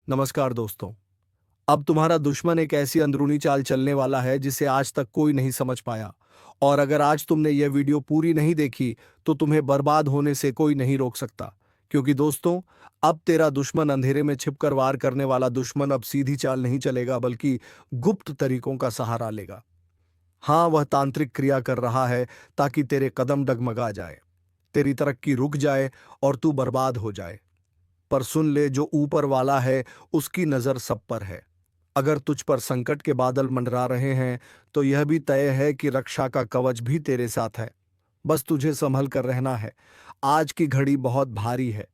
नमस्कार दोस्तों। अब तुम्हारा दुश्मन एक ऐसी अंदरूनी चाल चलने वाला है जिसे आज तक कोई नहीं समझ पाया। और अगर आज तुमने यह वीडियो पूरी नहीं देखी तो तुम्हें बर्बाद होने से कोई नहीं रोक सकता। क्योंकि दोस्तों, अब तेरा दुश्मन अंधेरे में छिपकर वार करने वाला दुश्मन अब सीधी चाल नहीं चलेगा बल्कि गुप्त तरीकों का सहारा लेगा। हाँ, वह तांत्रिक क्रिया कर रहा है ताकि तेरे कदम डगमगा जाए, तेरी तरक्की रुक जाए और तू बर्बाद हो जाए। पर सुन ले, जो ऊपर वाला है उसकी नजर सब पर है। अगर तुझ पर संकट के बादल मंडरा रहे हैं तो यह भी तय है कि रक्षा का कवच भी तेरे साथ है। बस तुझे संभल कर रहना है। आज की घड़ी बहुत भारी है।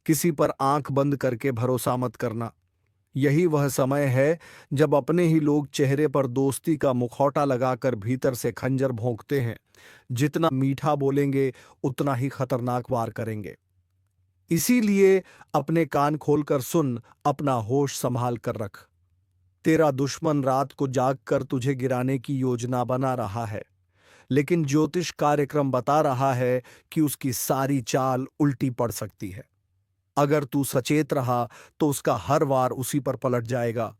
किसी पर आंख बंद करके भरोसा मत करना। यही वह समय है जब अपने ही लोग चेहरे पर दोस्ती का मुखौटा लगाकर भीतर से खंजर भोंकते हैं। जितना मीठा बोलेंगे उतना ही खतरनाक वार करेंगे। इसीलिए अपने कान खोलकर सुन, अपना होश संभाल कर रख। तेरा दुश्मन रात को जागकर तुझे गिराने की योजना बना रहा है, लेकिन ज्योतिष कार्यक्रम बता रहा है कि उसकी सारी चाल उल्टी पड़ सकती है। अगर तू सचेत रहा तो उसका हर वार उसी पर पलट जाएगा।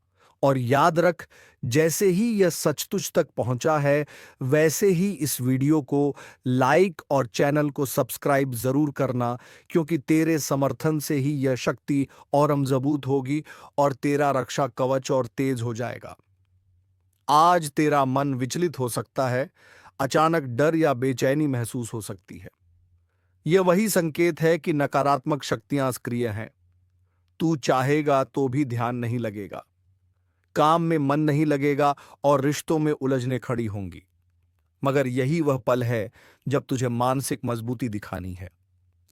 और याद रख, जैसे ही यह सच तुझ तक पहुंचा है, वैसे ही इस वीडियो को लाइक और चैनल को सब्सक्राइब जरूर करना, क्योंकि तेरे समर्थन से ही यह शक्ति और मजबूत होगी और तेरा रक्षा कवच और तेज हो जाएगा। आज तेरा मन विचलित हो सकता है, अचानक डर या बेचैनी महसूस हो सकती है। यह वही संकेत है कि नकारात्मक शक्तियां सक्रिय हैं। तू चाहेगा तो भी ध्यान नहीं लगेगा, काम में मन नहीं लगेगा और रिश्तों में उलझने खड़ी होंगी। मगर यही वह पल है जब तुझे मानसिक मजबूती दिखानी है।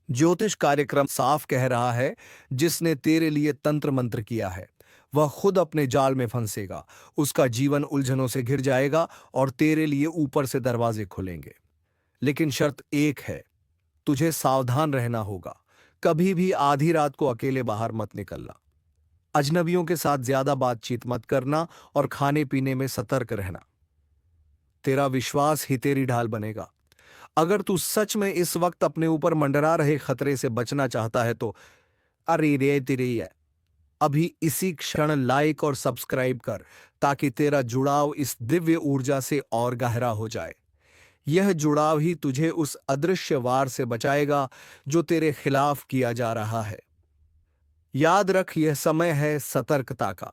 ज्योतिष कार्यक्रम साफ कह रहा है, जिसने तेरे लिए तंत्र मंत्र किया है वह खुद अपने जाल में फंसेगा। उसका जीवन उलझनों से घिर जाएगा और तेरे लिए ऊपर से दरवाजे खुलेंगे। लेकिन शर्त एक है, तुझे सावधान रहना होगा। कभी भी आधी रात को अकेले बाहर मत निकलना। अजनबियों के साथ ज्यादा बातचीत मत करना और खाने पीने में सतर्क रहना। तेरा विश्वास ही तेरी ढाल बनेगा। अगर तू सच में इस वक्त अपने ऊपर मंडरा रहे खतरे से बचना चाहता है तो अरे रे तेरे है, अभी इसी क्षण लाइक और सब्सक्राइब कर, ताकि तेरा जुड़ाव इस दिव्य ऊर्जा से और गहरा हो जाए। यह जुड़ाव ही तुझे उस अदृश्य वार से बचाएगा जो तेरे खिलाफ किया जा रहा है। याद रख, यह समय है सतर्कता का।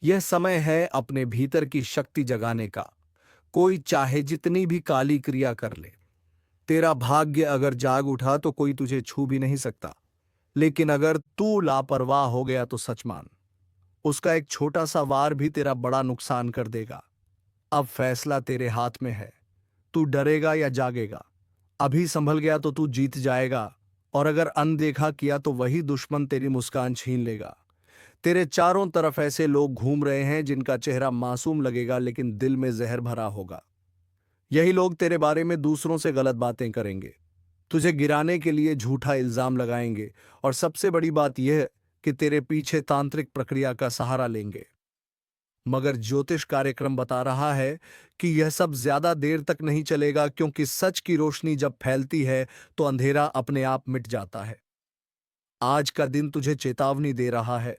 यह समय है अपने भीतर की शक्ति जगाने का। कोई चाहे जितनी भी काली क्रिया कर ले, तेरा भाग्य अगर जाग उठा तो कोई तुझे छू भी नहीं सकता। लेकिन अगर तू लापरवाह हो गया तो सच मान, उसका एक छोटा सा वार भी तेरा बड़ा नुकसान कर देगा। अब फैसला तेरे हाथ में है। तू डरेगा या जागेगा? अभी संभल गया तो तू जीत जाएगा, और अगर अनदेखा किया तो वही दुश्मन तेरी मुस्कान छीन लेगा। तेरे चारों तरफ ऐसे लोग घूम रहे हैं जिनका चेहरा मासूम लगेगा लेकिन दिल में जहर भरा होगा। यही लोग तेरे बारे में दूसरों से गलत बातें करेंगे, तुझे गिराने के लिए झूठा इल्जाम लगाएंगे, और सबसे बड़ी बात यह कि तेरे पीछे तांत्रिक प्रक्रिया का सहारा लेंगे। मगर ज्योतिष कार्यक्रम बता रहा है कि यह सब ज्यादा देर तक नहीं चलेगा, क्योंकि सच की रोशनी जब फैलती है तो अंधेरा अपने आप मिट जाता है। आज का दिन तुझे चेतावनी दे रहा है।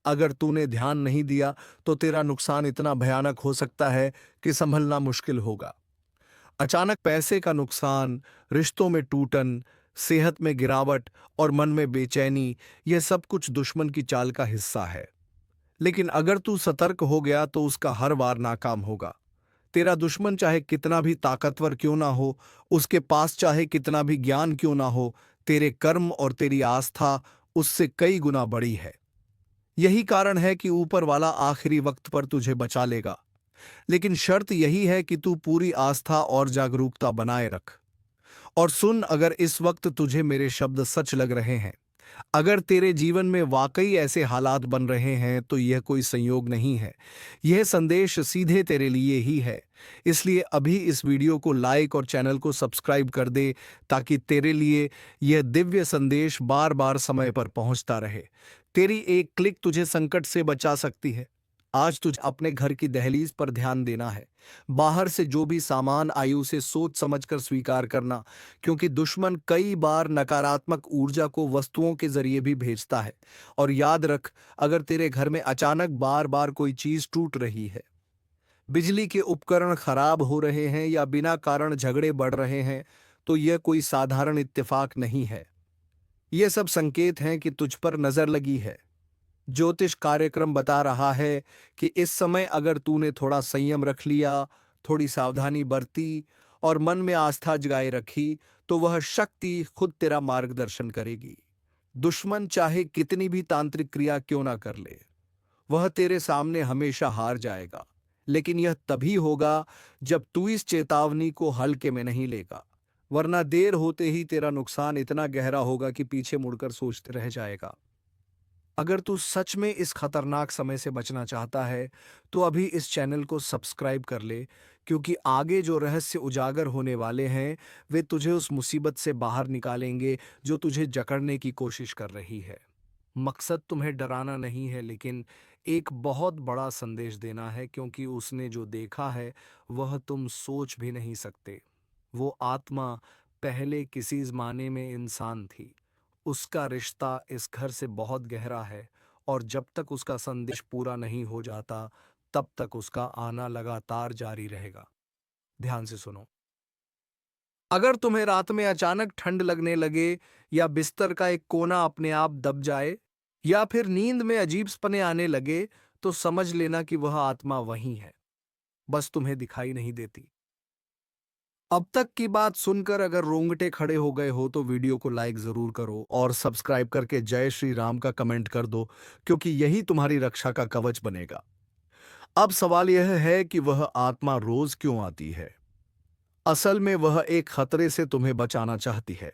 अगर तूने ध्यान नहीं दिया तो तेरा नुकसान इतना भयानक हो सकता है कि संभलना मुश्किल होगा। अचानक पैसे का नुकसान, रिश्तों में टूटन, सेहत में गिरावट और मन में बेचैनी, यह सब कुछ दुश्मन की चाल का हिस्सा है। लेकिन अगर तू सतर्क हो गया तो उसका हर वार नाकाम होगा। तेरा दुश्मन चाहे कितना भी ताकतवर क्यों ना हो, उसके पास चाहे कितना भी ज्ञान क्यों ना हो, तेरे कर्म और तेरी आस्था उससे कई गुना बड़ी है। यही कारण है कि ऊपर वाला आखिरी वक्त पर तुझे बचा लेगा। लेकिन शर्त यही है कि तू पूरी आस्था और जागरूकता बनाए रख। और सुन, अगर इस वक्त तुझे मेरे शब्द सच लग रहे हैं, अगर तेरे जीवन में वाकई ऐसे हालात बन रहे हैं, तो यह कोई संयोग नहीं है। यह संदेश सीधे तेरे लिए ही है। इसलिए अभी इस वीडियो को लाइक और चैनल को सब्सक्राइब कर दे, ताकि तेरे लिए यह दिव्य संदेश बार बार समय पर पहुंचता रहे। तेरी एक क्लिक तुझे संकट से बचा सकती है। आज तुझे अपने घर की दहलीज पर ध्यान देना है। बाहर से जो भी सामान आए उसे सोच समझकर स्वीकार करना, क्योंकि दुश्मन कई बार नकारात्मक ऊर्जा को वस्तुओं के जरिए भी भेजता है। और याद रख, अगर तेरे घर में अचानक बार बार कोई चीज टूट रही है, बिजली के उपकरण खराब हो रहे हैं या बिना कारण झगड़े बढ़ रहे हैं, तो यह कोई साधारण इत्तेफाक नहीं है। ये सब संकेत हैं कि तुझ पर नजर लगी है। ज्योतिष कार्यक्रम बता रहा है कि इस समय अगर तूने थोड़ा संयम रख लिया, थोड़ी सावधानी बरती और मन में आस्था जगाए रखी, तो वह शक्ति खुद तेरा मार्गदर्शन करेगी। दुश्मन चाहे कितनी भी तांत्रिक क्रिया क्यों ना कर ले, वह तेरे सामने हमेशा हार जाएगा। लेकिन यह तभी होगा जब तू इस चेतावनी को हल्के में नहीं लेगा, वरना देर होते ही तेरा नुकसान इतना गहरा होगा कि पीछे मुड़कर सोचते रह जाएगा। अगर तू सच में इस खतरनाक समय से बचना चाहता है, तो अभी इस चैनल को सब्सक्राइब कर ले, क्योंकि आगे जो रहस्य उजागर होने वाले हैं वे तुझे उस मुसीबत से बाहर निकालेंगे जो तुझे जकड़ने की कोशिश कर रही है। मकसद तुम्हें डराना नहीं है, लेकिन एक बहुत बड़ा संदेश देना है, क्योंकि उसने जो देखा है वह तुम सोच भी नहीं सकते। वो आत्मा पहले किसी ज़माने में इंसान थी। उसका रिश्ता इस घर से बहुत गहरा है, और जब तक उसका संदेश पूरा नहीं हो जाता, तब तक उसका आना लगातार जारी रहेगा। ध्यान से सुनो। अगर तुम्हें रात में अचानक ठंड लगने लगे, या बिस्तर का एक कोना अपने आप दब जाए, या फिर नींद में अजीब सपने आने लगे, तो समझ लेना कि वह आत्मा वही है, बस तुम्हें दिखाई नहीं देती। अब तक की बात सुनकर अगर रोंगटे खड़े हो गए हो, तो वीडियो को लाइक जरूर करो और सब्सक्राइब करके जय श्री राम का कमेंट कर दो, क्योंकि यही तुम्हारी रक्षा का कवच बनेगा। अब सवाल यह है कि वह आत्मा रोज क्यों आती है। असल में वह एक खतरे से तुम्हें बचाना चाहती है,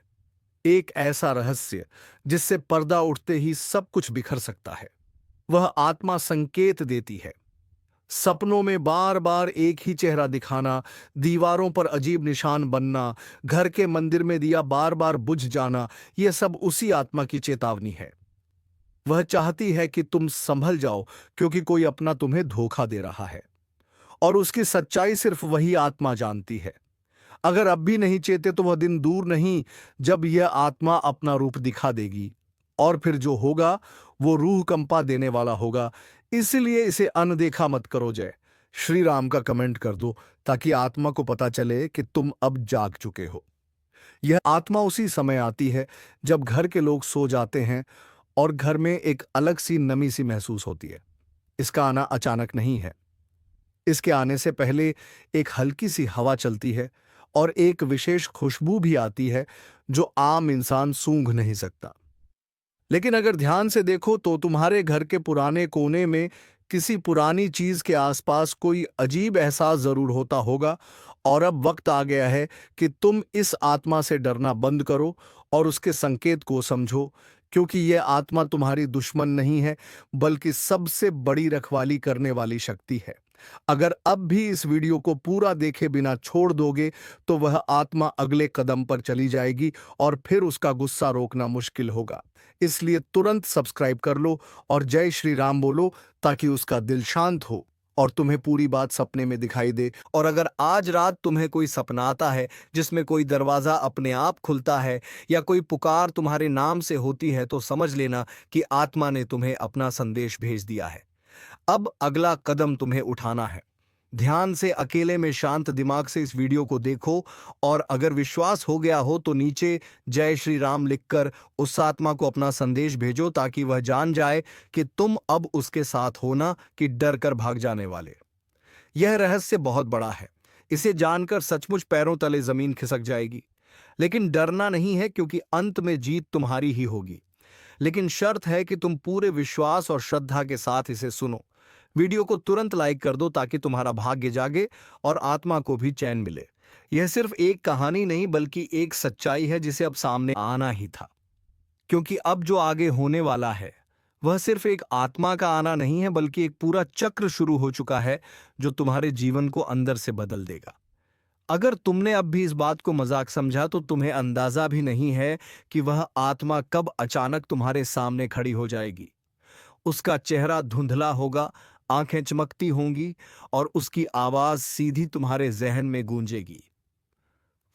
एक ऐसा रहस्य जिससे पर्दा उठते ही सब कुछ बिखर सकता है। वह आत्मा संकेत देती है, सपनों में बार बार एक ही चेहरा दिखाना, दीवारों पर अजीब निशान बनना, घर के मंदिर में दिया बार बार बुझ जाना, यह सब उसी आत्मा की चेतावनी है। वह चाहती है कि तुम संभल जाओ, क्योंकि कोई अपना तुम्हें धोखा दे रहा है, और उसकी सच्चाई सिर्फ वही आत्मा जानती है। अगर अब भी नहीं चेते, तो वह दिन दूर नहीं जब यह आत्मा अपना रूप दिखा देगी, और फिर जो होगा वो रूह कंपा देने वाला होगा। इसलिए इसे अनदेखा मत करो। जय श्री राम का कमेंट कर दो, ताकि आत्मा को पता चले कि तुम अब जाग चुके हो। यह आत्मा उसी समय आती है जब घर के लोग सो जाते हैं और घर में एक अलग सी नमी सी महसूस होती है। इसका आना अचानक नहीं है। इसके आने से पहले एक हल्की सी हवा चलती है, और एक विशेष खुशबू भी आती है जो आम इंसान सूंघ नहीं सकता। लेकिन अगर ध्यान से देखो, तो तुम्हारे घर के पुराने कोने में किसी पुरानी चीज के आसपास कोई अजीब एहसास जरूर होता होगा। और अब वक्त आ गया है कि तुम इस आत्मा से डरना बंद करो और उसके संकेत को समझो, क्योंकि यह आत्मा तुम्हारी दुश्मन नहीं है, बल्कि सबसे बड़ी रखवाली करने वाली शक्ति है। अगर अब भी इस वीडियो को पूरा देखे बिना छोड़ दोगे, तो वह आत्मा अगले कदम पर चली जाएगी, और फिर उसका गुस्सा रोकना मुश्किल होगा। इसलिए तुरंत सब्सक्राइब कर लो और जय श्री राम बोलो, ताकि उसका दिल शांत हो और तुम्हें पूरी बात सपने में दिखाई दे। और अगर आज रात तुम्हें कोई सपना आता है जिसमें कोई दरवाजा अपने आप खुलता है, या कोई पुकार तुम्हारे नाम से होती है, तो समझ लेना कि आत्मा ने तुम्हें अपना संदेश भेज दिया है। अब अगला कदम तुम्हें उठाना है। ध्यान से, अकेले में, शांत दिमाग से इस वीडियो को देखो, और अगर विश्वास हो गया हो तो नीचे जय श्री राम लिखकर उस आत्मा को अपना संदेश भेजो, ताकि वह जान जाए कि तुम अब उसके साथ हो, ना कि डर कर भाग जाने वाले। यह रहस्य बहुत बड़ा है। इसे जानकर सचमुच पैरों तले जमीन खिसक जाएगी। लेकिन डरना नहीं है, क्योंकि अंत में जीत तुम्हारी ही होगी। लेकिन शर्त है कि तुम पूरे विश्वास और श्रद्धा के साथ इसे सुनो। वीडियो को तुरंत लाइक कर दो, ताकि तुम्हारा भाग्य जागे और आत्मा को भी चैन मिले। यह सिर्फ एक कहानी नहीं, बल्कि एक सच्चाई है जिसे अब सामने आना ही था। क्योंकि अब जो आगे होने वाला है, वह सिर्फ एक आत्मा का आना नहीं है, बल्कि एक पूरा चक्र शुरू हो चुका है जो तुम्हारे जीवन को अंदर से बदल देगा। अगर तुमने अब भी इस बात को मजाक समझा, तो तुम्हें अंदाजा भी नहीं है कि वह आत्मा कब अचानक तुम्हारे सामने खड़ी हो जाएगी। उसका चेहरा धुंधला होगा, आंखें चमकती होंगी और उसकी आवाज सीधी तुम्हारे जहन में गूंजेगी।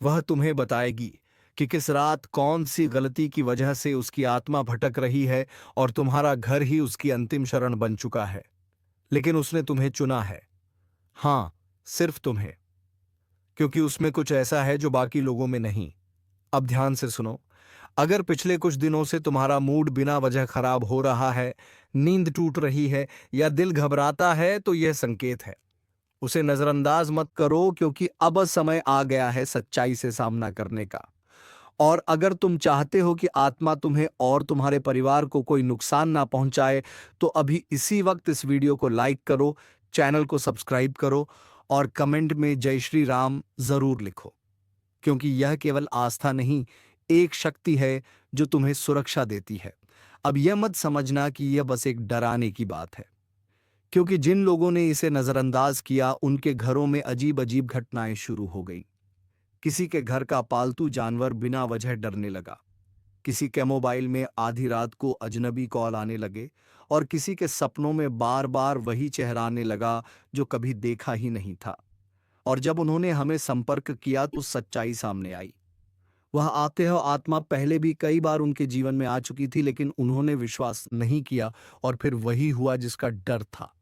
वह तुम्हें बताएगी कि किस रात कौन सी गलती की वजह से उसकी आत्मा भटक रही है और तुम्हारा घर ही उसकी अंतिम शरण बन चुका है। लेकिन उसने तुम्हें चुना है। हाँ, सिर्फ तुम्हें, क्योंकि उसमें कुछ ऐसा है जो बाकी लोगों में नहीं। अब ध्यान से सुनो। अगर पिछले कुछ दिनों से तुम्हारा मूड बिना वजह खराब हो रहा है, नींद टूट रही है या दिल घबराता है, तो यह संकेत है। उसे नजरअंदाज मत करो, क्योंकि अब समय आ गया है सच्चाई से सामना करने का। और अगर तुम चाहते हो कि आत्मा तुम्हें और तुम्हारे परिवार को कोई नुकसान ना पहुंचाए, तो अभी इसी वक्त इस वीडियो को लाइक करो, चैनल को सब्सक्राइब करो और कमेंट में जय श्री राम जरूर लिखो। क्योंकि यह केवल आस्था नहीं, एक शक्ति है जो तुम्हें सुरक्षा देती है। अब यह मत समझना कि यह बस एक डराने की बात है, क्योंकि जिन लोगों ने इसे नजरअंदाज किया उनके घरों में अजीब अजीब घटनाएं शुरू हो गईं। किसी के घर का पालतू जानवर बिना वजह डरने लगा, किसी के मोबाइल में आधी रात को अजनबी कॉल आने लगे और किसी के सपनों में बार बार वही चेहरा आने लगा जो कभी देखा ही नहीं था। और जब उन्होंने हमें संपर्क किया तो सच्चाई सामने आई। वह आते हो आत्मा पहले भी कई बार उनके जीवन में आ चुकी थी, लेकिन उन्होंने विश्वास नहीं किया और फिर वही हुआ जिसका डर था।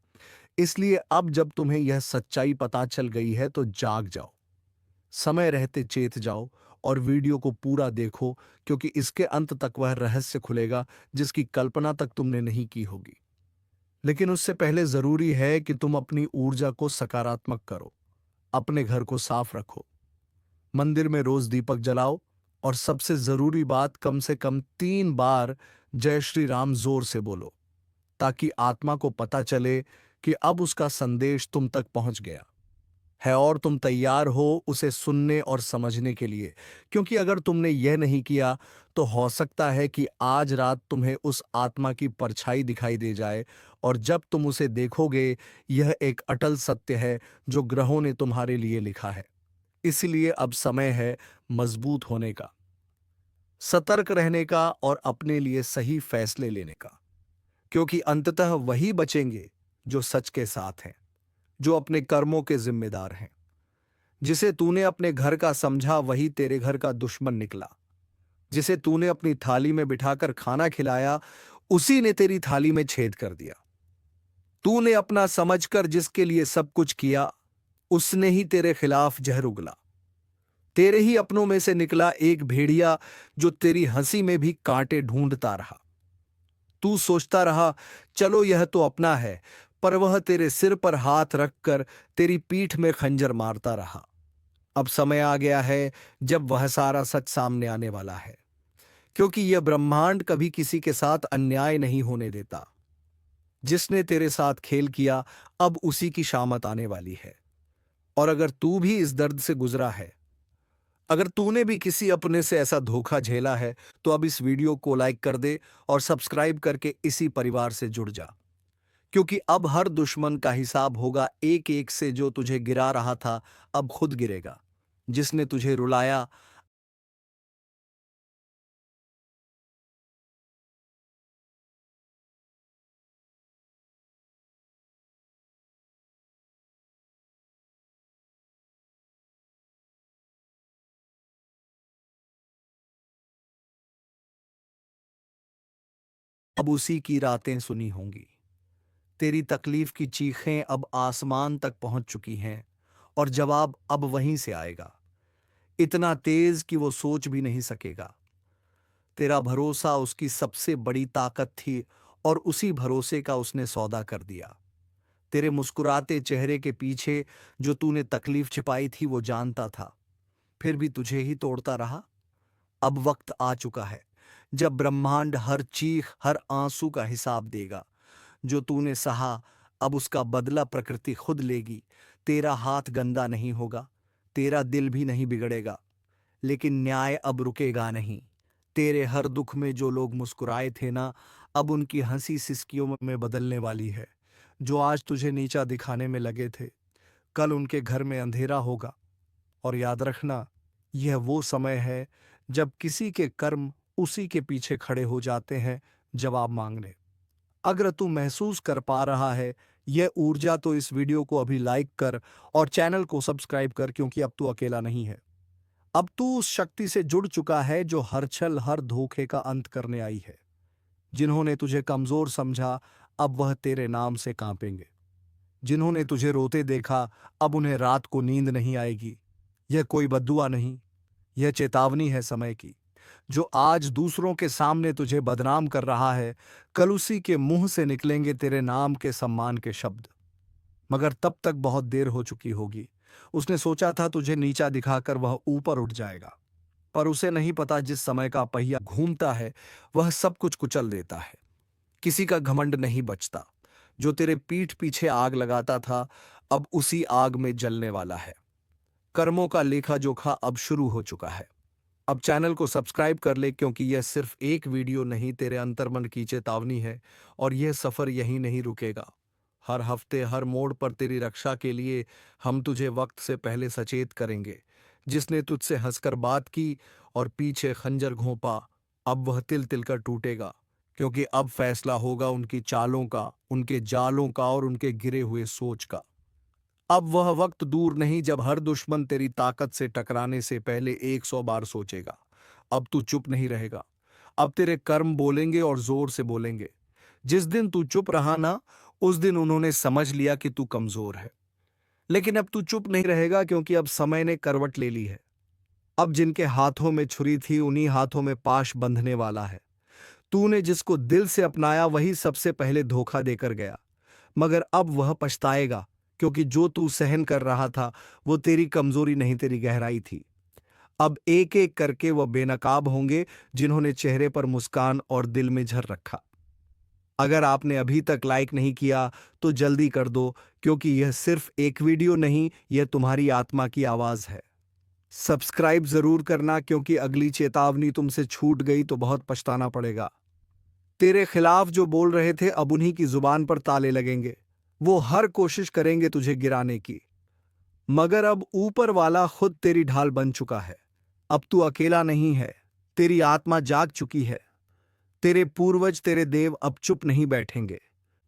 इसलिए अब जब तुम्हें यह सच्चाई पता चल गई है तो जाग जाओ, समय रहते चेत जाओ और वीडियो को पूरा देखो, क्योंकि इसके अंत तक वह रहस्य खुलेगा जिसकी कल्पना तक तुमने नहीं की होगी। लेकिन उससे पहले जरूरी है कि तुम अपनी ऊर्जा को सकारात्मक करो, अपने घर को साफ रखो, मंदिर में रोज दीपक जलाओ और सबसे जरूरी बात, कम से कम 3 बार जय श्री राम जोर से बोलो, ताकि आत्मा को पता चले कि अब उसका संदेश तुम तक पहुंच गया है और तुम तैयार हो उसे सुनने और समझने के लिए। क्योंकि अगर तुमने यह नहीं किया तो हो सकता है कि आज रात तुम्हें उस आत्मा की परछाई दिखाई दे जाए, और जब तुम उसे देखोगे, यह एक अटल सत्य है जो ग्रहों ने तुम्हारे लिए लिखा है। इसलिए अब समय है मजबूत होने का, सतर्क रहने का और अपने लिए सही फैसले लेने का। क्योंकि अंततः वही बचेंगे जो सच के साथ हैं, जो अपने कर्मों के जिम्मेदार हैं। जिसे तूने अपने घर का समझा वही तेरे घर का दुश्मन निकला। जिसे तूने अपनी थाली में बिठाकर खाना खिलाया, उसी ने तेरी थाली में छेद कर दिया। तूने अपना समझकर जिसके लिए सब कुछ किया, उसने ही तेरे खिलाफ जहर उगला। तेरे ही अपनों में से निकला एक भेड़िया जो तेरी हंसी में भी कांटे ढूंढता रहा। तू सोचता रहा चलो यह तो अपना है, पर वह तेरे सिर पर हाथ रखकर तेरी पीठ में खंजर मारता रहा। अब समय आ गया है जब वह सारा सच सामने आने वाला है, क्योंकि यह ब्रह्मांड कभी किसी के साथ अन्याय नहीं होने देता। जिसने तेरे साथ खेल किया, अब उसी की शामत आने वाली है। और अगर तू भी इस दर्द से गुजरा है, अगर तूने भी किसी अपने से ऐसा धोखा झेला है, तो अब इस वीडियो को लाइक कर दे और सब्सक्राइब करके इसी परिवार से जुड़ जा। क्योंकि अब हर दुश्मन का हिसाब होगा एक एक से। जो तुझे गिरा रहा था अब खुद गिरेगा, जिसने तुझे रुलाया अब उसी की रातें सुनी होंगी। तेरी तकलीफ की चीखें अब आसमान तक पहुंच चुकी हैं और जवाब अब वहीं से आएगा, इतना तेज कि वो सोच भी नहीं सकेगा। तेरा भरोसा उसकी सबसे बड़ी ताकत थी और उसी भरोसे का उसने सौदा कर दिया। तेरे मुस्कुराते चेहरे के पीछे जो तूने तकलीफ छिपाई थी वो जानता था, फिर भी तुझे ही तोड़ता रहा। अब वक्त आ चुका है जब ब्रह्मांड हर चीख, हर आंसू का हिसाब देगा। जो तूने सहा, अब उसका बदला प्रकृति खुद लेगी। तेरा हाथ गंदा नहीं होगा, तेरा दिल भी नहीं बिगड़ेगा, लेकिन न्याय अब रुकेगा नहीं। तेरे हर दुख में जो लोग मुस्कुराए थे ना, अब उनकी हंसी सिसकियों में बदलने वाली है। जो आज तुझे नीचा दिखाने में लगे थे, कल उनके घर में अंधेरा होगा। और याद रखना, यह वो समय है जब किसी के कर्म उसी के पीछे खड़े हो जाते हैं जवाब मांगने। अगर तू महसूस कर पा रहा है यह ऊर्जा तो इस वीडियो को अभी लाइक कर और चैनल को सब्सक्राइब कर, क्योंकि अब तू अकेला नहीं है। अब तू उस शक्ति से जुड़ चुका है जो हर छल हर धोखे का अंत करने आई है। जिन्होंने तुझे कमजोर समझा, अब वह तेरे नाम से कांपेंगे। जिन्होंने तुझे रोते देखा, अब उन्हें रात को नींद नहीं आएगी। यह कोई बद्दुआ नहीं, यह चेतावनी है समय की। जो आज दूसरों के सामने तुझे बदनाम कर रहा है, कल उसी के मुंह से निकलेंगे तेरे नाम के सम्मान के शब्द। मगर तब तक बहुत देर हो चुकी होगी। उसने सोचा था तुझे नीचा दिखाकर वह ऊपर उठ जाएगा, पर उसे नहीं पता जिस समय का पहिया घूमता है वह सब कुछ कुचल देता है। किसी का घमंड नहीं बचता। जो तेरे पीठ पीछे आग लगाता था, अब उसी आग में जलने वाला है। कर्मों का लेखा जोखा अब शुरू हो चुका है। अब चैनल को सब्सक्राइब कर ले, क्योंकि यह सिर्फ एक वीडियो नहीं, तेरे अंतर्मन की चेतावनी है। और यह सफर यहीं नहीं रुकेगा। हर हफ्ते हर मोड़ पर तेरी रक्षा के लिए हम तुझे वक्त से पहले सचेत करेंगे। जिसने तुझसे हंसकर बात की और पीछे खंजर घोंपा, अब वह तिल तिल कर टूटेगा। क्योंकि अब फैसला होगा उनकी चालों का, उनके जालों का और उनके गिरे हुए सोच का। अब वह वक्त दूर नहीं जब हर दुश्मन तेरी ताकत से टकराने से पहले 100 बार सोचेगा। अब तू चुप नहीं रहेगा। अब तेरे कर्म बोलेंगे और जोर से बोलेंगे। जिस दिन तू चुप रहा ना, उस दिन उन्होंने समझ लिया कि तू कमजोर है। लेकिन अब तू चुप नहीं रहेगा, क्योंकि अब समय ने करवट ले ली है। अब जिनके हाथों में छुरी थी, उन्हीं हाथों में पाश बंधने वाला है। तूने जिसको दिल से अपनाया, वही सबसे पहले धोखा देकर गया। मगर अब वह पछताएगा, क्योंकि जो तू सहन कर रहा था वो तेरी कमजोरी नहीं, तेरी गहराई थी। अब एक एक करके वह बेनकाब होंगे जिन्होंने चेहरे पर मुस्कान और दिल में झर रखा। अगर आपने अभी तक लाइक नहीं किया तो जल्दी कर दो, क्योंकि यह सिर्फ एक वीडियो नहीं, यह तुम्हारी आत्मा की आवाज है। सब्सक्राइब जरूर करना, क्योंकि अगली चेतावनी तुमसे छूट गई तो बहुत पछताना पड़ेगा। तेरे खिलाफ जो बोल रहे थे, अब उन्हीं की जुबान पर ताले लगेंगे। वो हर कोशिश करेंगे तुझे गिराने की। मगर अब ऊपर वाला खुद तेरी ढाल बन चुका है। अब तू अकेला नहीं है। तेरी आत्मा जाग चुकी है। तेरे पूर्वज, तेरे देव अब चुप नहीं बैठेंगे।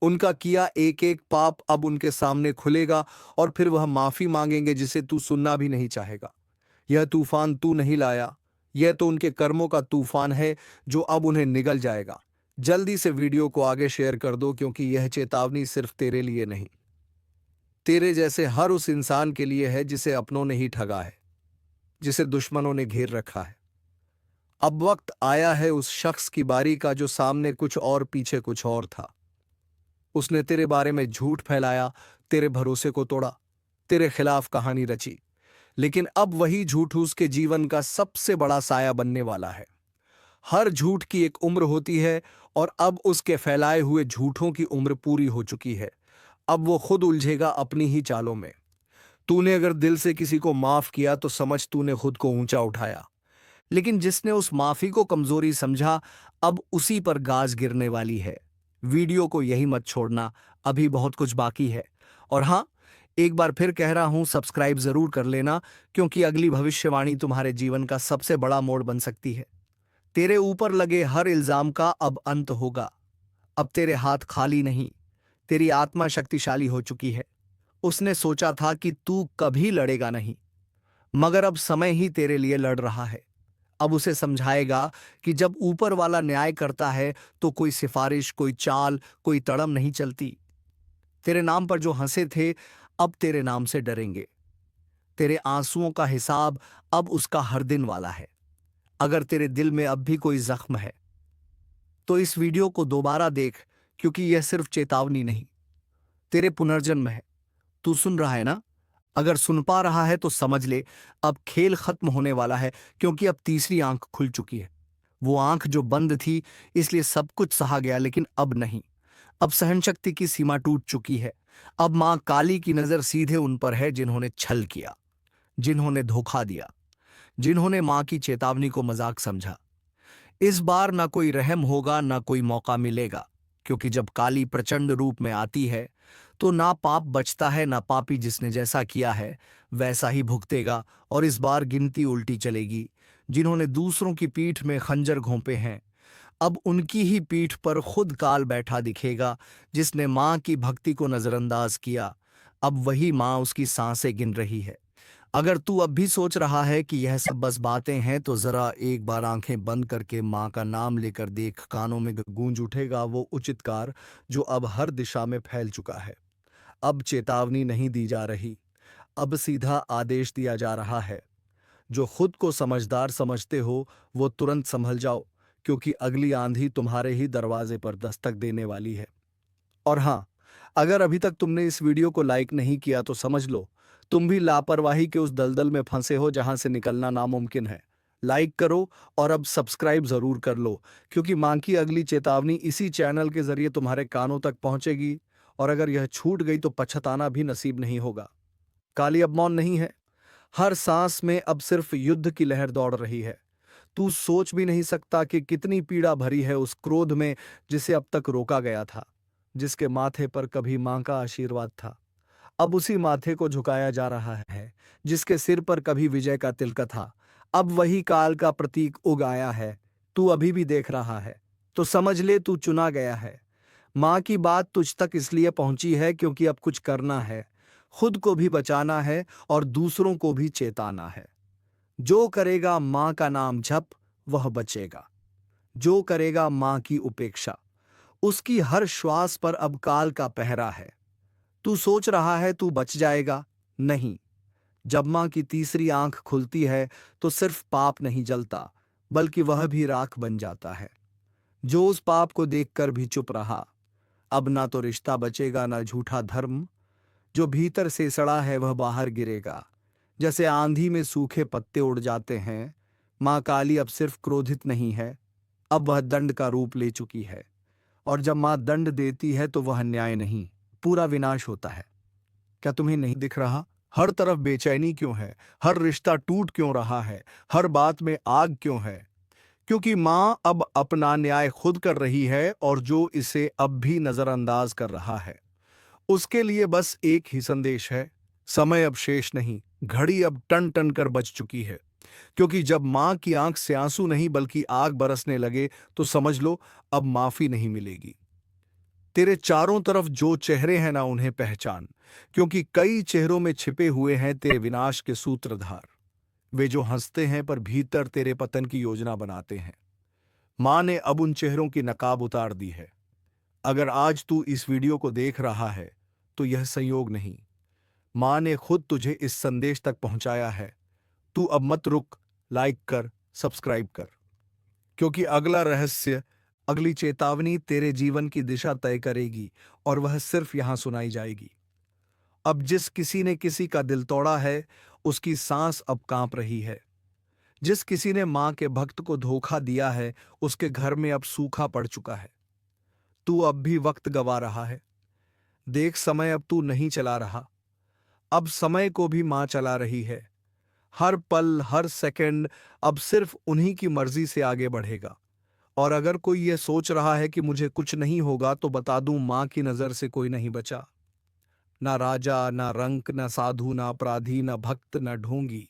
उनका किया एक एक पाप अब उनके सामने खुलेगा, और फिर वह माफी मांगेंगे जिसे तू सुनना भी नहीं चाहेगा। यह तूफान तू नहीं लाया, यह तो उनके कर्मों का तूफान है जो अब उन्हें निगल जाएगा। जल्दी से वीडियो को आगे शेयर कर दो, क्योंकि यह चेतावनी सिर्फ तेरे लिए नहीं, तेरे जैसे हर उस इंसान के लिए है जिसे अपनों ने ही ठगा है, जिसे दुश्मनों ने घेर रखा है। अब वक्त आया है उस शख्स की बारी का जो सामने कुछ और पीछे कुछ और था। उसने तेरे बारे में झूठ फैलाया, तेरे भरोसे को तोड़ा, तेरे खिलाफ कहानी रची। लेकिन अब वही झूठ उसके जीवन का सबसे बड़ा साया बनने वाला है। हर झूठ की एक उम्र होती है, और अब उसके फैलाए हुए झूठों की उम्र पूरी हो चुकी है। अब वो खुद उलझेगा अपनी ही चालों में। तूने अगर दिल से किसी को माफ किया तो समझ तूने खुद को ऊंचा उठाया। लेकिन जिसने उस माफी को कमजोरी समझा, अब उसी पर गाज गिरने वाली है। वीडियो को यही मत छोड़ना, अभी बहुत कुछ बाकी है। और हाँ, एक बार फिर कह रहा हूं, सब्सक्राइब जरूर कर लेना, क्योंकि अगली भविष्यवाणी तुम्हारे जीवन का सबसे बड़ा मोड़ बन सकती है। तेरे ऊपर लगे हर इल्जाम का अब अंत होगा। अब तेरे हाथ खाली नहीं, तेरी आत्मा शक्तिशाली हो चुकी है। उसने सोचा था कि तू कभी लड़ेगा नहीं, मगर अब समय ही तेरे लिए लड़ रहा है। अब उसे समझाएगा कि जब ऊपर वाला न्याय करता है तो कोई सिफारिश, कोई चाल, कोई तड़म नहीं चलती। तेरे नाम पर जो हंसे थे, अब तेरे नाम से डरेंगे। तेरे आंसुओं का हिसाब अब उसका हर दिन वाला है। अगर तेरे दिल में अब भी कोई जख्म है तो इस वीडियो को दोबारा देख, क्योंकि यह सिर्फ चेतावनी नहीं, तेरे पुनर्जन्म है। तू सुन रहा है ना? अगर सुन पा रहा है तो समझ ले, अब खेल खत्म होने वाला है, क्योंकि अब तीसरी आंख खुल चुकी है। वो आंख जो बंद थी, इसलिए सब कुछ सहा गया, लेकिन अब नहीं। अब सहनशक्ति की सीमा टूट चुकी है। अब मां काली की नजर सीधे उन पर है जिन्होंने छल किया, जिन्होंने धोखा दिया, जिन्होंने मां की चेतावनी को मजाक समझा। इस बार ना कोई रहम होगा, ना कोई मौका मिलेगा, क्योंकि जब काली प्रचंड रूप में आती है तो ना पाप बचता है, ना पापी जिसने जैसा किया है वैसा ही भुगतेगा। और इस बार गिनती उल्टी चलेगी। जिन्होंने दूसरों की पीठ में खंजर घोंपे हैं, अब उनकी ही पीठ पर खुद काल बैठा दिखेगा, जिसने माँ की भक्ति को नजरअंदाज किया। अब वही माँ उसकी सांसें गिन रही है। अगर तू अब भी सोच रहा है कि यह सब बस बातें हैं, तो जरा एक बार आंखें बंद करके माँ का नाम लेकर देख। कानों में गूंज उठेगा वो उचितकार जो अब हर दिशा में फैल चुका है। अब चेतावनी नहीं दी जा रही, अब सीधा आदेश दिया जा रहा है। जो खुद को समझदार समझते हो वो तुरंत संभल जाओ, क्योंकि अगली आंधी तुम्हारे ही दरवाजे पर दस्तक देने वाली है। और हाँ, अगर अभी तक तुमने इस वीडियो को लाइक नहीं किया तो समझ लो तुम भी लापरवाही के उस दलदल में फंसे हो जहां से निकलना नामुमकिन है। लाइक करो और अब सब्सक्राइब जरूर कर लो, क्योंकि मां की अगली चेतावनी इसी चैनल के जरिए तुम्हारे कानों तक पहुंचेगी। और अगर यह छूट गई तो पछताना भी नसीब नहीं होगा। काली अब मौन नहीं है। हर सांस में अब सिर्फ युद्ध की लहर दौड़ रही है। तू सोच भी नहीं सकता कि कितनी पीड़ा भरी है उस क्रोध में जिसे अब तक रोका गया था, जिसके माथे पर कभी मां का आशीर्वाद था, अब उसी माथे को झुकाया जा रहा है। जिसके सिर पर कभी विजय का तिलक था, अब वही काल का प्रतीक उग आया है। तू अभी भी देख रहा है तो समझ ले तू चुना गया है। मां की बात तुझ तक इसलिए पहुंची है क्योंकि अब कुछ करना है। खुद को भी बचाना है और दूसरों को भी चेताना है। जो करेगा मां का नाम जप वह बचेगा। जो करेगा मां की उपेक्षा, उसकी हर श्वास पर अब काल का पहरा है। तू सोच रहा है तू बच जाएगा, नहीं। जब मां की तीसरी आंख खुलती है तो सिर्फ पाप नहीं जलता, बल्कि वह भी राख बन जाता है। जो उस पाप को देखकर भी चुप रहा, अब ना तो रिश्ता बचेगा ना झूठा धर्म। जो भीतर से सड़ा है वह बाहर गिरेगा, जैसे आंधी में सूखे पत्ते उड़ जाते हैं। मां काली अब सिर्फ क्रोधित नहीं है, अब वह दंड का रूप ले चुकी है। और जब मां दंड देती है तो वह न्याय नहीं, पूरा विनाश होता है। क्या तुम्हें नहीं दिख रहा हर तरफ बेचैनी क्यों है? हर रिश्ता टूट क्यों रहा है? हर बात में आग क्यों है? क्योंकि मां अब अपना न्याय खुद कर रही है, और जो इसे अब भी नजरअंदाज कर रहा है उसके लिए बस एक ही संदेश है। समय अब शेष नहीं, घड़ी अब टन टन कर बज चुकी है। क्योंकि जब मां की आंख से आंसू नहीं बल्कि आग बरसने लगे तो समझ लो अब माफी नहीं मिलेगी। तेरे चारों तरफ जो चेहरे हैं ना उन्हें पहचान, क्योंकि कई चेहरों में छिपे हुए हैं तेरे विनाश के सूत्रधार। वे जो हंसते हैं पर भीतर तेरे पतन की योजना बनाते हैं। मां ने अब उन चेहरों की नकाब उतार दी है। अगर आज तू इस वीडियो को देख रहा है तो यह संयोग नहीं, मां ने खुद तुझे इस संदेश तक पहुंचाया है। तू अब मत रुक, लाइक कर, सब्सक्राइब कर, क्योंकि अगला रहस्य, अगली चेतावनी तेरे जीवन की दिशा तय करेगी, और वह सिर्फ यहां सुनाई जाएगी। अब जिस किसी ने किसी का दिल तोड़ा है उसकी सांस अब कांप रही है। जिस किसी ने मां के भक्त को धोखा दिया है उसके घर में अब सूखा पड़ चुका है। तू अब भी वक्त गवा रहा है। देख, समय अब तू नहीं चला रहा, अब समय को भी मां चला रही है। हर पल हर सेकंड अब सिर्फ उन्हीं की मर्जी से आगे बढ़ेगा। और अगर कोई यह सोच रहा है कि मुझे कुछ नहीं होगा तो बता दूं, मां की नजर से कोई नहीं बचा। ना राजा, ना रंक, ना साधु, ना अपराधी, ना भक्त, ना ढोंगी।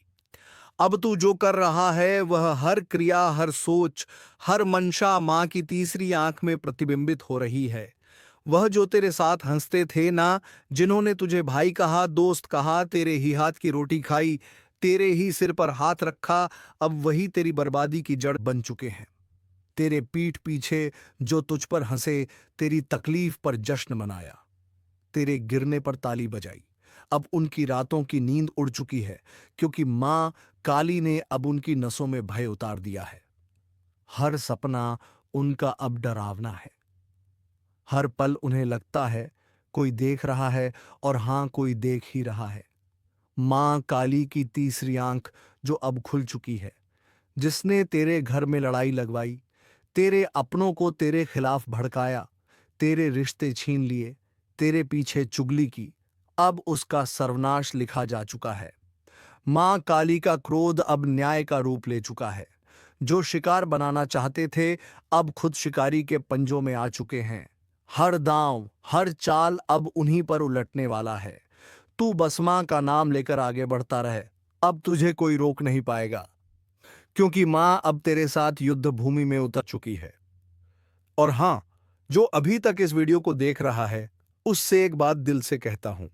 अब तू जो कर रहा है वह हर क्रिया, हर सोच, हर मंशा मां की तीसरी आंख में प्रतिबिंबित हो रही है। वह जो तेरे साथ हंसते थे ना, जिन्होंने तुझे भाई कहा, दोस्त कहा, तेरे ही हाथ की रोटी खाई, तेरे ही सिर पर हाथ रखा, अब वही तेरी बर्बादी की जड़ बन चुके हैं। तेरे पीठ पीछे जो तुझ पर हंसे, तेरी तकलीफ पर जश्न मनाया, तेरे गिरने पर ताली बजाई, अब उनकी रातों की नींद उड़ चुकी है, क्योंकि मां काली ने अब उनकी नसों में भय उतार दिया है। हर सपना उनका अब डरावना है। हर पल उन्हें लगता है कोई देख रहा है, और हां, कोई देख ही रहा है। मां काली की तीसरी आंख जो अब खुल चुकी है, जिसने तेरे घर में लड़ाई लगवाई, तेरे अपनों को तेरे खिलाफ भड़काया, तेरे रिश्ते छीन लिए, तेरे पीछे चुगली की, अब उसका सर्वनाश लिखा जा चुका है। मां काली का क्रोध अब न्याय का रूप ले चुका है। जो शिकार बनाना चाहते थे अब खुद शिकारी के पंजों में आ चुके हैं। हर दांव, हर चाल अब उन्हीं पर उलटने वाला है। तू बस मां का नाम लेकर आगे बढ़ता रहे, अब तुझे कोई रोक नहीं पाएगा, क्योंकि मां अब तेरे साथ युद्ध भूमि में उतर चुकी है। और हाँ, जो अभी तक इस वीडियो को देख रहा है, उससे एक बात दिल से कहता हूं,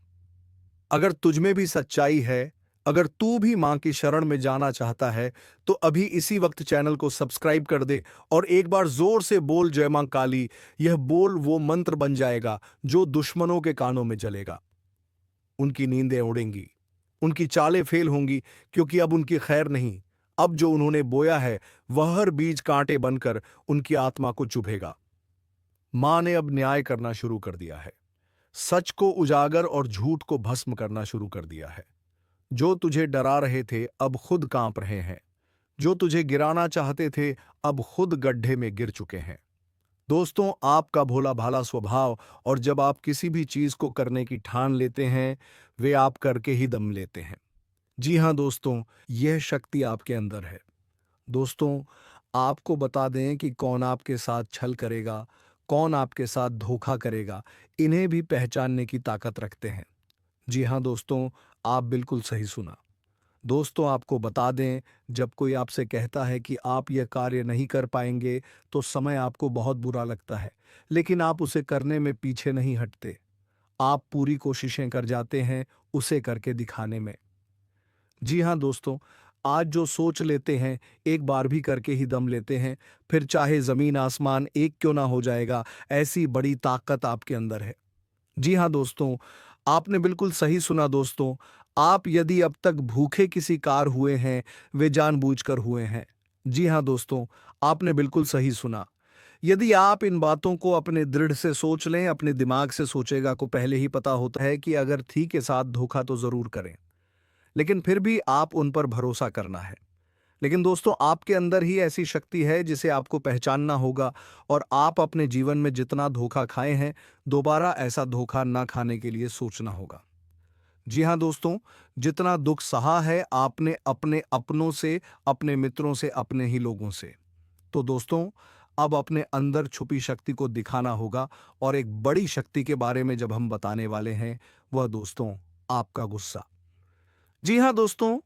अगर तुझमें भी सच्चाई है, अगर तू भी मां की शरण में जाना चाहता है, तो अभी इसी वक्त चैनल को सब्सक्राइब कर दे और एक बार जोर से बोल जय मां काली। यह बोल वो मंत्र बन जाएगा जो दुश्मनों के कानों में जलेगा। उनकी नींदें उड़ेंगी, उनकी चालें फेल होंगी, क्योंकि अब उनकी खैर नहीं। अब जो उन्होंने बोया है वह हर बीज कांटे बनकर उनकी आत्मा को चुभेगा। मां ने अब न्याय करना शुरू कर दिया है, सच को उजागर और झूठ को भस्म करना शुरू कर दिया है। जो तुझे डरा रहे थे अब खुद कांप रहे हैं, जो तुझे गिराना चाहते थे अब खुद गड्ढे में गिर चुके हैं। दोस्तों, आपका भोला भाला स्वभाव और जब आप किसी भी चीज को करने की ठान लेते हैं, वे आप करके ही दम लेते हैं। जी हां दोस्तों, यह शक्ति आपके अंदर है। दोस्तों, आपको बता दें कि कौन आपके साथ छल करेगा, कौन आपके साथ धोखा करेगा, इन्हें भी पहचानने की ताकत रखते हैं। जी हां दोस्तों, आप बिल्कुल सही सुना। दोस्तों, आपको बता दें, जब कोई आपसे कहता है कि आप यह कार्य नहीं कर पाएंगे, तो समय आपको बहुत बुरा लगता है, लेकिन आप उसे करने में पीछे नहीं हटते। आप पूरी कोशिशें कर जाते हैं उसे करके दिखाने में। जी हाँ दोस्तों, आज जो सोच लेते हैं, एक बार भी करके ही दम लेते हैं, फिर चाहे जमीन आसमान एक क्यों ना हो जाएगा, ऐसी बड़ी ताकत आपके अंदर है। जी हाँ दोस्तों, आपने बिल्कुल सही सुना दोस्तों। आप यदि अब तक भूखे किसी कार हुए हैं, वे जानबूझकर हुए हैं। जी हाँ दोस्तों, आपने बिल्कुल सही सुना। यदि आप इन बातों को अपने दृढ़ से सोच लें, अपने दिमाग से सोचेगा को पहले ही पता होता है कि अगर थी के साथ धोखा तो जरूर करें, लेकिन फिर भी आप उन पर भरोसा करना है। लेकिन दोस्तों, आपके अंदर ही ऐसी शक्ति है जिसे आपको पहचानना होगा और आप अपने जीवन में जितना धोखा खाए हैं, दोबारा ऐसा धोखा ना खाने के लिए सोचना होगा। जी हाँ दोस्तों, जितना दुख सहा है आपने अपने अपनों से, अपने मित्रों से, अपने ही लोगों से, तो दोस्तों अब अपने अंदर छुपी शक्ति को दिखाना होगा। और एक बड़ी शक्ति के बारे में जब हम बताने वाले हैं, वह दोस्तों आपका गुस्सा। जी हाँ दोस्तों,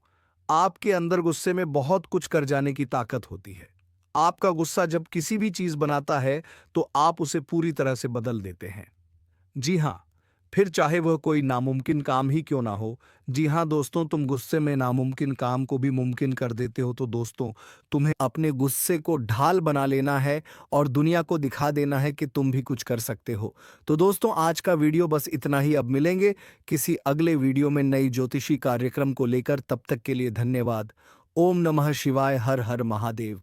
आपके अंदर गुस्से में बहुत कुछ कर जाने की ताकत होती है। आपका गुस्सा जब किसी भी चीज बनाता है, तो आप उसे पूरी तरह से बदल देते हैं। जी हाँ, फिर चाहे वह कोई नामुमकिन काम ही क्यों ना हो। जी हाँ दोस्तों, तुम गुस्से में नामुमकिन काम को भी मुमकिन कर देते हो। तो दोस्तों, तुम्हें अपने गुस्से को ढाल बना लेना है और दुनिया को दिखा देना है कि तुम भी कुछ कर सकते हो। तो दोस्तों, आज का वीडियो बस इतना ही। अब मिलेंगे किसी अगले वीडियो में नई ज्योतिषी कार्यक्रम को लेकर। तब तक के लिए धन्यवाद। ओम नमः शिवाय। हर हर महादेव।